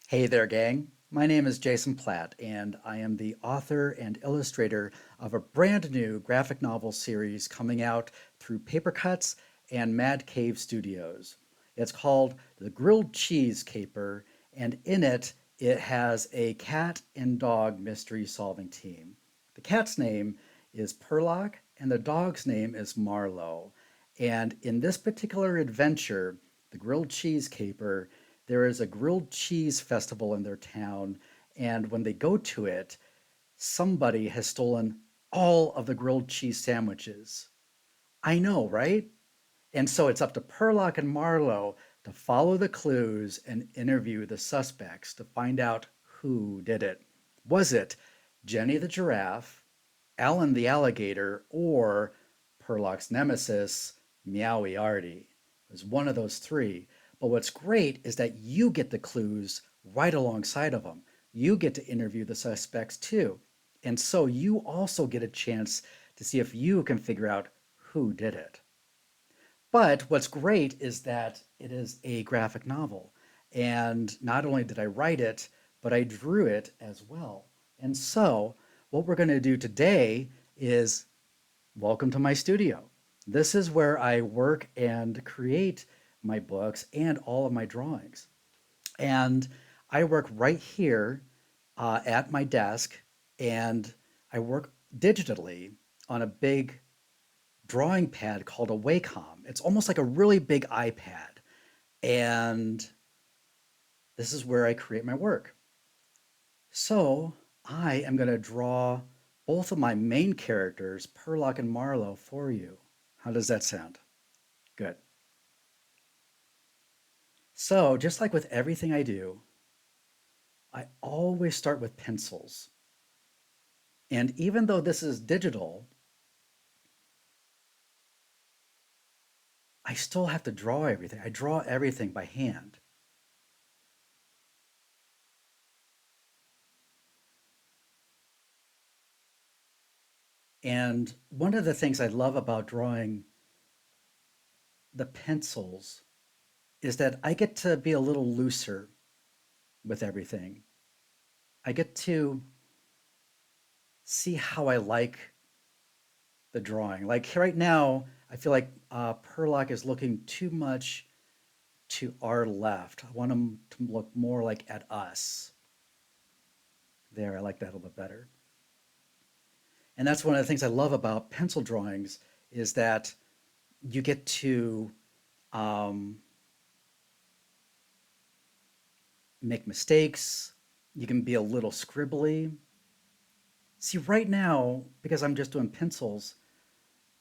Hey there, gang. My name is Jason Platt, and I am the author and illustrator of a brand new graphic novel series coming out through Papercuts and Mad Cave Studios. It's called The Grilled Cheese Caper, and in it, it has a cat and dog mystery solving team. The cat's name is Purrlock, and the dog's name is Marlowe. And in this particular adventure, The Grilled Cheese Caper, there is a grilled cheese festival in their town, and when they go to it, somebody has stolen all of the grilled cheese sandwiches. I know, right? And so it's up to Purlock and Marlowe to follow the clues and interview the suspects to find out who did it. Was it Jenny the giraffe, Alan the alligator, or Purlock's nemesis, Meowie Artie? It was one of those three. But what's great is that you get the clues right alongside of them. You get to interview the suspects too. And so you also get a chance to see if you can figure out who did it. But what's great is that it is a graphic novel. And not only did I write it, but I drew it as well. And so what we're going to do today is welcome to my studio. This is where I work and create my books and all of my drawings. And I work right here at my desk, and I work digitally on a big drawing pad called a Wacom. It's almost like a really big iPad. And this is where I create my work. So I am going to draw both of my main characters, Purlock and Marlowe, for you. How does that sound? Good. So, just like with everything I do, I always start with pencils. And even though this is digital, I still have to draw everything. I draw everything by hand. And one of the things I love about drawing the pencils is that I get to be a little looser with everything. I get to see how I like the drawing. Like right now, I feel like Purlock is looking too much to our left. I want him to look more like at us. There, I like that a little bit better. And that's one of the things I love about pencil drawings is that you get to um, make mistakes. You can be a little scribbly. See, right now, because I'm just doing pencils,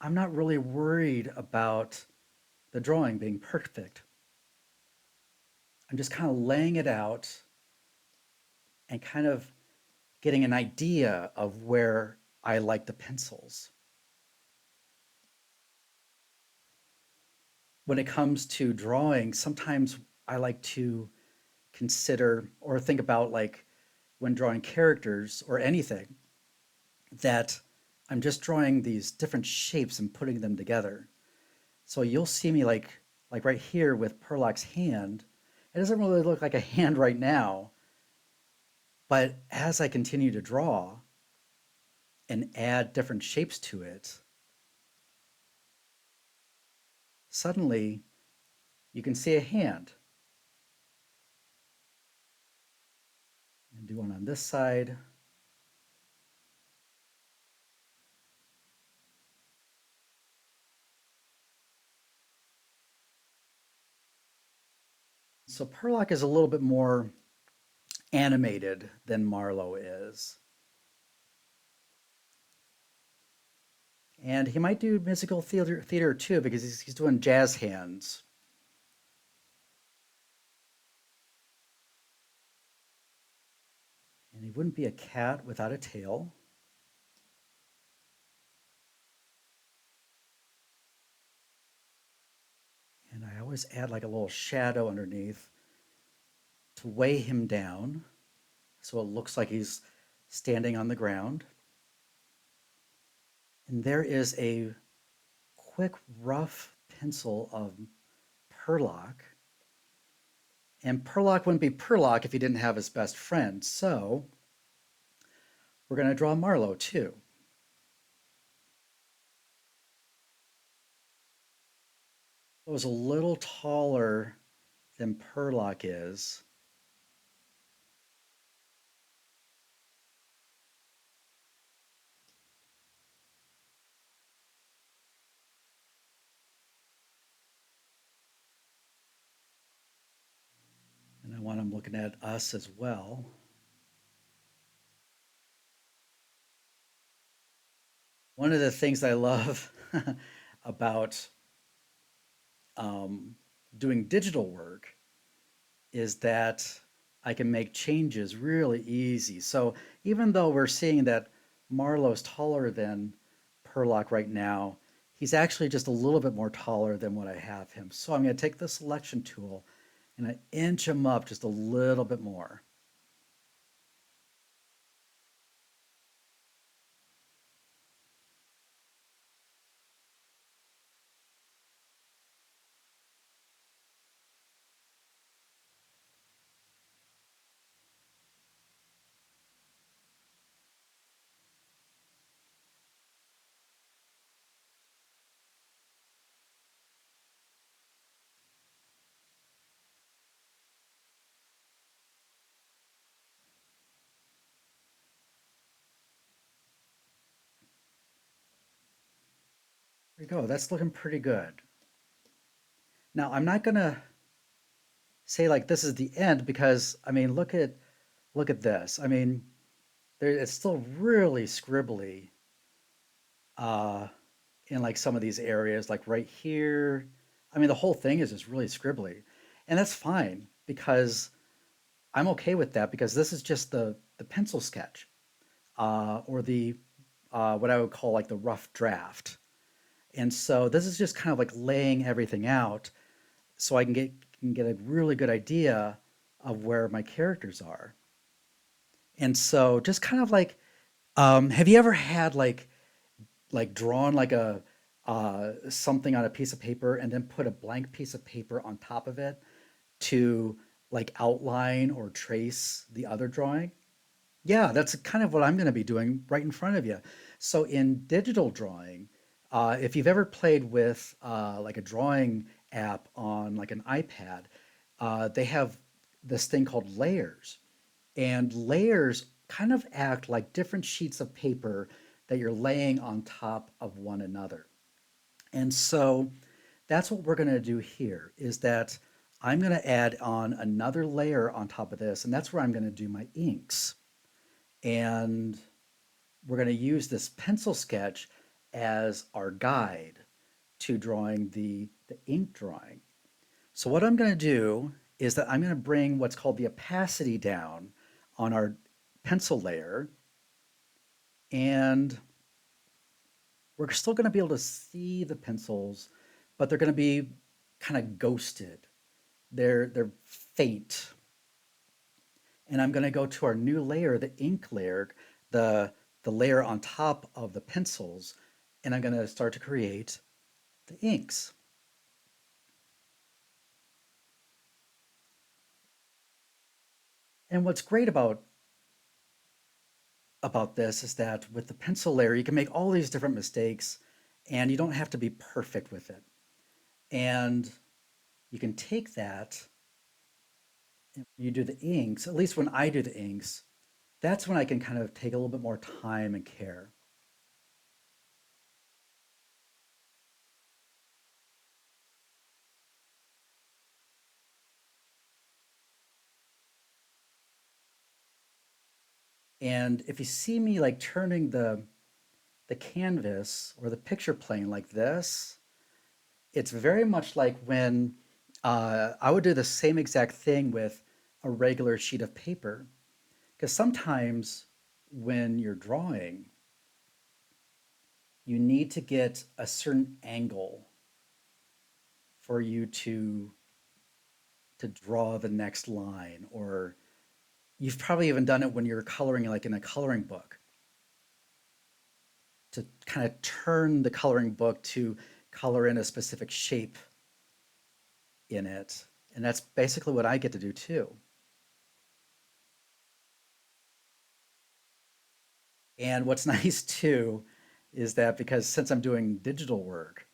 I'm not really worried about the drawing being perfect. I'm just kind of laying it out and kind of getting an idea of where I like the pencils. When it comes to drawing, sometimes I like to consider or think about like when drawing characters or anything that I'm just drawing these different shapes and putting them together. So you'll see me like right here with Purlock's hand. It doesn't really look like a hand right now, but as I continue to draw and add different shapes to it, suddenly you can see a hand. And do one on this side. So Purlock is a little bit more animated than Marlowe is. And he might do musical theater too because he's doing jazz hands. And he wouldn't be a cat without a tail. And I always add like a little shadow underneath to weigh him down so it looks like he's standing on the ground. And there is a quick rough pencil of Purlock. And Purrlock wouldn't be Purrlock if he didn't have his best friend. So we're going to draw Marlowe too. It was a little taller than Purrlock is. And I want him looking at us as well. One of the things I love about um, doing digital work is that I can make changes really easy. So even though we're seeing that Marlowe's taller than Purrlock right now, he's actually just a little bit more taller than what I have him. So I'm going to take the selection tool and I inch him up just a little bit more. There you go. That's looking pretty good. Now I'm not going to say like this is the end because I mean look at this. I mean it's still really scribbly uh, in like some of these areas, like right here. I mean, the whole thing is just really scribbly, and that's fine because I'm okay with that because this is just the pencil sketch or the what I would call like the rough draft. And so this is just kind of like laying everything out so I can get a really good idea of where my characters are. And so just kind of like have you ever had like drawn like a something on a piece of paper and then put a blank piece of paper on top of it to like outline or trace the other drawing? Yeah, that's kind of what I'm going to be doing right in front of you. So in digital drawing, if you've ever played with like a drawing app on like an iPad, they have this thing called layers. And layers kind of act like different sheets of paper that you're laying on top of one another. And so that's what we're going to do here is that I'm going to add on another layer on top of this, and that's where I'm going to do my inks. And we're going to use this pencil sketch as our guide to drawing the ink drawing. So what I'm going to do is that I'm going to bring what's called the opacity down on our pencil layer, and we're still going to be able to see the pencils, but they're going to be kind of ghosted. They're faint. And I'm going to go to our new layer, the ink layer, the the layer on top of the pencils, and I'm going to start to create the inks. And what's great about this is that with the pencil layer, you can make all these different mistakes and you don't have to be perfect with it. And you can take that and you do the inks, at least when I do the inks, that's when I can kind of take a little bit more time and care. And if you see me like turning the canvas or the picture plane like this, it's very much like when I would do the same exact thing with a regular sheet of paper. Because sometimes when you're drawing, you need to get a certain angle for you to draw the next line. Or you've probably even done it when you're coloring like in a coloring book to kind of turn the coloring book to color in a specific shape in it. And that's basically what I get to do too. And what's nice too is that because since I'm doing digital work,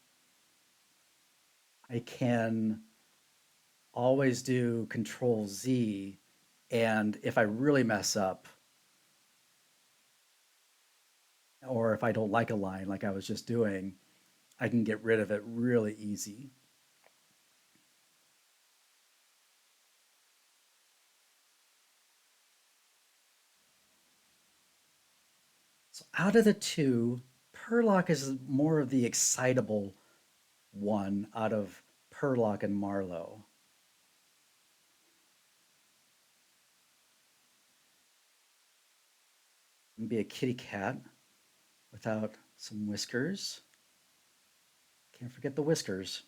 I can always do Control Z. And if I really mess up, or if I don't like a line like I was just doing, I can get rid of it really easy. So out of the two, Purrlock is more of the excitable one out of Purrlock and Marlowe. And be a kitty cat without some whiskers. Can't forget the whiskers.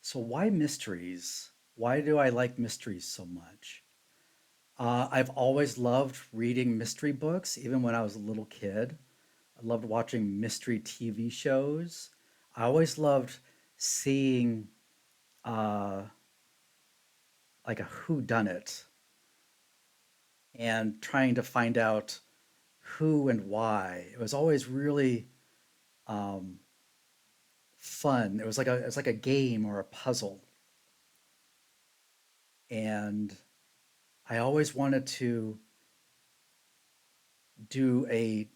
So why mysteries? Why do I like mysteries so much? I've always loved reading mystery books, even when I was a little kid. I loved watching mystery TV shows. I always loved seeing uh, like a who done it and trying to find out who and why. It was always really um, fun. It was like a game or a puzzle, and I always wanted to do a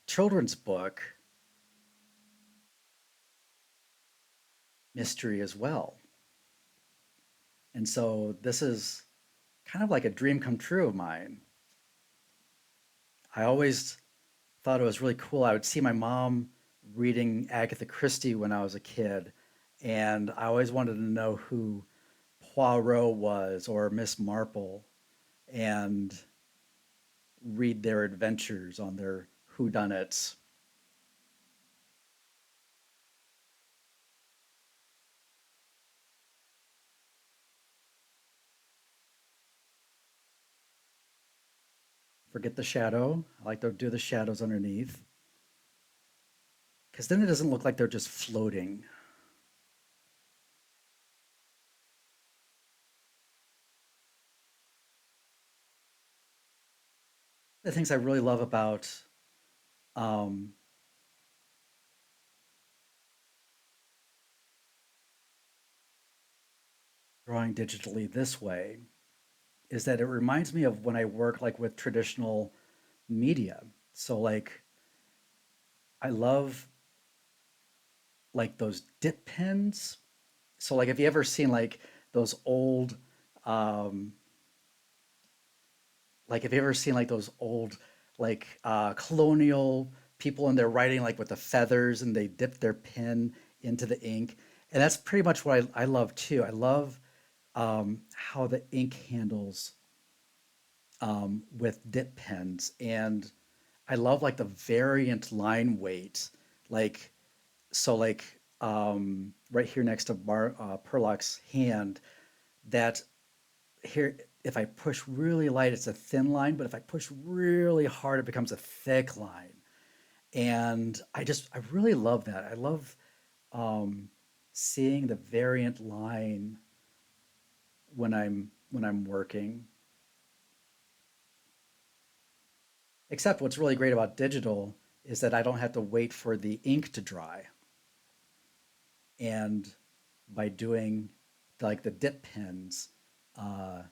children's book mystery as well. And so this is kind of like a dream come true of mine. I always thought it was really cool. I would see my mom reading Agatha Christie when I was a kid, and I always wanted to know who Poirot was or Miss Marple and read their adventures on their whodunits. Forget the shadow. I like to do the shadows underneath because then it doesn't look like they're just floating. The things I really love about um, drawing digitally this way is that it reminds me of when I work like with traditional media. So like I love like those dip pens. So like have you ever seen like those old um like have you ever seen like those old like colonial people and they're writing like with the feathers and they dip their pen into the ink. And that's pretty much what I love too. I love how the ink handles with dip pens. And I love like the variant line weight. Like, so like right here next to Purlock's hand, that here, if I push really light, it's a thin line, but if I push really hard, it becomes a thick line. And I really love that. I love um, seeing the variant line when I'm working. Except what's really great about digital is that I don't have to wait for the ink to dry. And by doing like the dip pens, uh,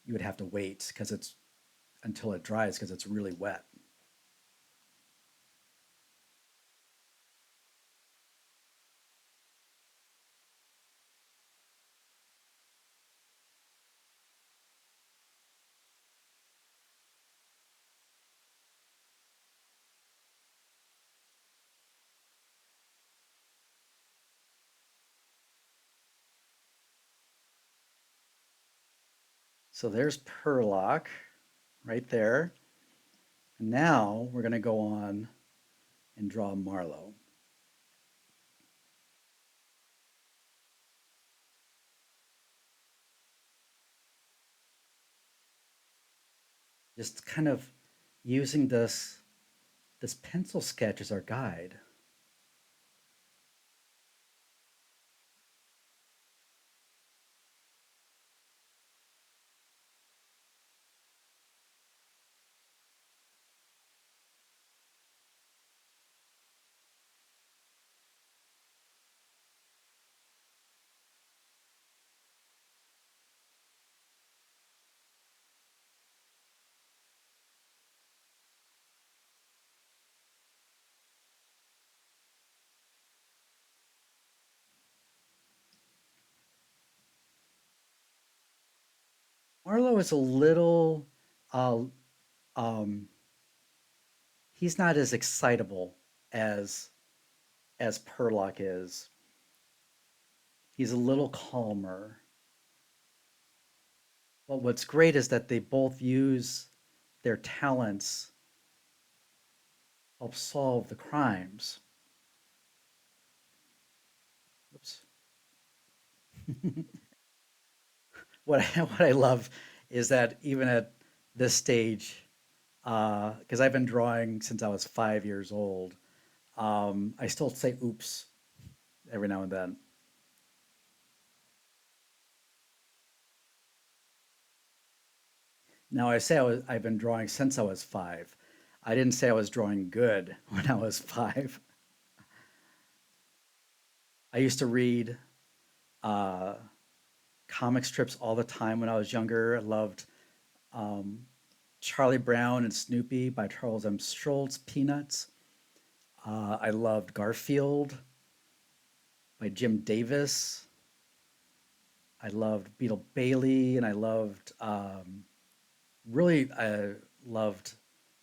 you would have to wait because it's until it dries because it's really wet. So there's Purlock right there. And now we're going to go on and draw Marlowe. Just kind of using this pencil sketch as our guide. Marlowe is a little, uh, um, he's not as excitable as Purrlock is. He's a little calmer. But what's great is that they both use their talents to help solve the crimes. Oops. What I love is that even at this stage, because I've been drawing since I was 5 years old, I still say oops every now and then. Now I say I've been drawing since I was five. I didn't say I was drawing good when I was five. I used to read uh, comic strips all the time when I was younger. I loved um, Charlie Brown and Snoopy by Charles M. Schulz, Peanuts. I loved Garfield by Jim Davis. I loved Beetle Bailey, and I loved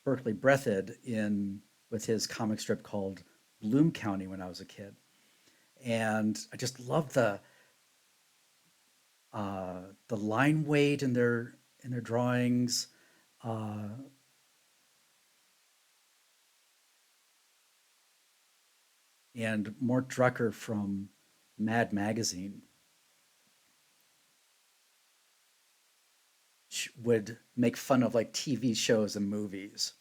Berkeley Breathed in with his comic strip called Bloom County when I was a kid, and I just loved the line weight in their drawings, uh, and Mort Drucker from Mad Magazine would make fun of like TV shows and movies.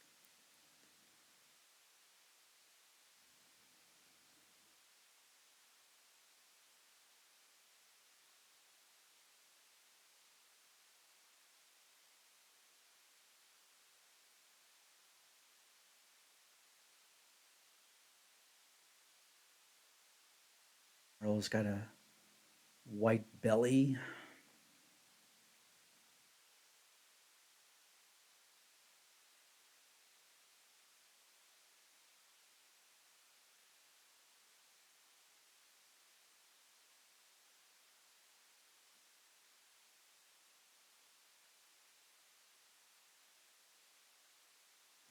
Earl's got a white belly.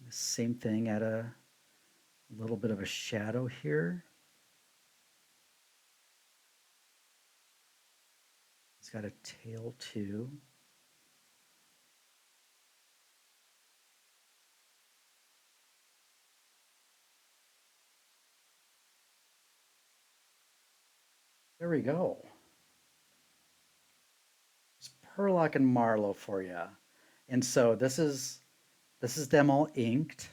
The same thing, at a little bit of a shadow here. He's got a tail too. There we go. It's Purrlock and Marlowe for you. And so this is them all inked,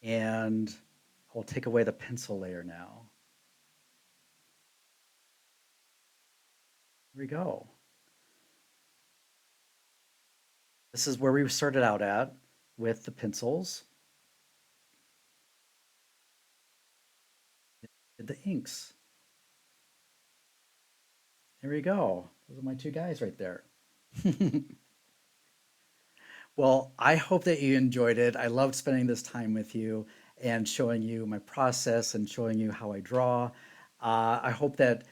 and I'll take away the pencil layer now. Here we go. This is where we started out at with the pencils, the inks. There we go. Those are my two guys right there. Well, I hope that you enjoyed it. I loved spending this time with you and showing you my process and showing you how I draw. I hope that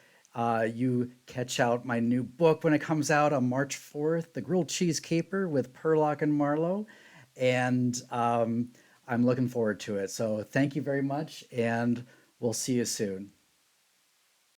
you catch out my new book when it comes out on March 4th, The Grilled Cheese Caper with Purrlock and Marlowe. And I'm looking forward to it. So thank you very much, and we'll see you soon.